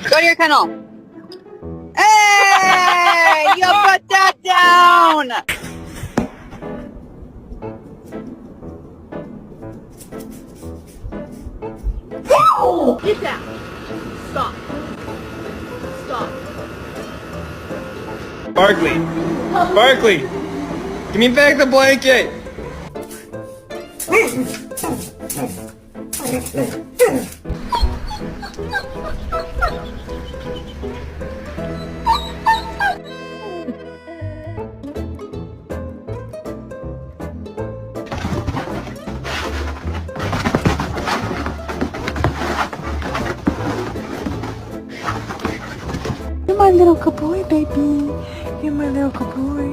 Go to your kennel. Hey! You put that down! Get down. Stop. Stop. Barkley! Barkley! Give me back the blanket! You're my little good boy, baby. You're my little good boy.